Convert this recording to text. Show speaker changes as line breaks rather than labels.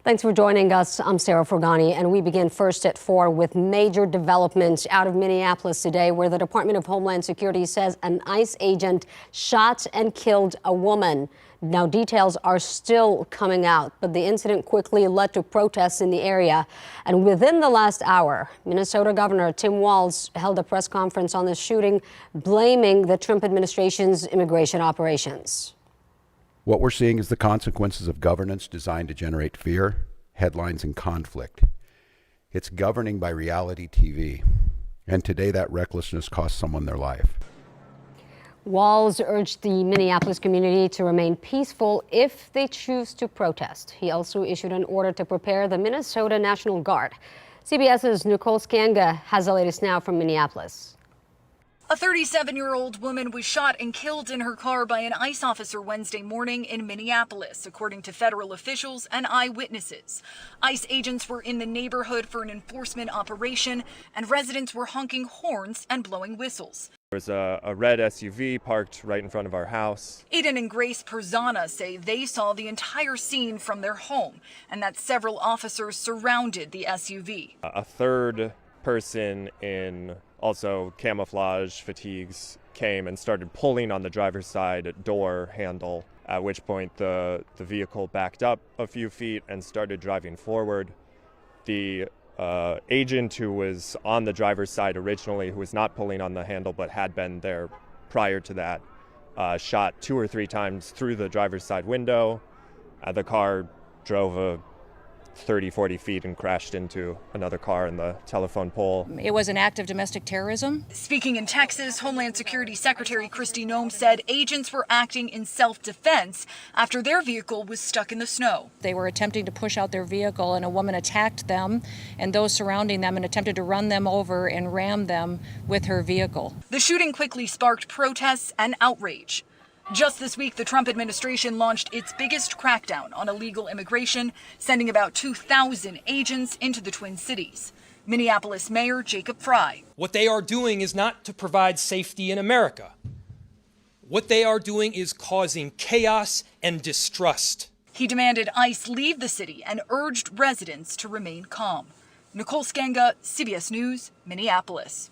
Thanks for joining us. I'm Sarah Fergani, and we begin first at 4 with major developments out of Minneapolis today, where the Department of Homeland Security says an ICE agent shot and killed a woman. Now, details are still coming out, but the incident quickly led to protests in the area. And within the last hour, Minnesota Governor Tim Walz held a press conference on the shooting, blaming the Trump administration's immigration operations.
What we're seeing is the consequences of governance designed to generate fear, headlines, and conflict. It's governing by reality TV. And today that recklessness cost someone their life.
Walz urged the Minneapolis community to remain peaceful if they choose to protest. He also issued an order to prepare the Minnesota National Guard. CBS's Nicole Skanga has the latest now from Minneapolis.
A 37-year-old woman was shot and killed in her car by an ICE officer Wednesday morning in Minneapolis, according to federal officials and eyewitnesses. ICE agents were in the neighborhood for an enforcement operation, and residents were honking horns and blowing whistles.
There was a red SUV parked right in front of our house.
Aiden and Grace Perzana say they saw the entire scene from their home and that several officers surrounded the SUV.
A third person in also camouflage fatigues came and started pulling on the driver's side door handle, at which point the vehicle backed up a few feet and started driving forward. The agent who was on the driver's side originally, who was not pulling on the handle but had been there prior to that, shot 2 or 3 times through the driver's side window. The car drove a 30-40 feet and crashed into another car in the telephone pole.
It was an act of domestic terrorism.
Speaking in Texas, Homeland Security Secretary Kristi Noem said agents were acting in self-defense after their vehicle was stuck in the snow.
They were attempting to push out their vehicle, and a woman attacked them and those surrounding them and attempted to run them over and ram them with her vehicle.
The shooting quickly sparked protests and outrage. Just this week, the Trump administration launched its biggest crackdown on illegal immigration, sending about 2,000 agents into the Twin Cities. Minneapolis Mayor Jacob Frey.
What they are doing is not to provide safety in America. What they are doing is causing chaos and distrust.
He demanded ICE leave the city and urged residents to remain calm. Nicole Skanga, CBS News, Minneapolis.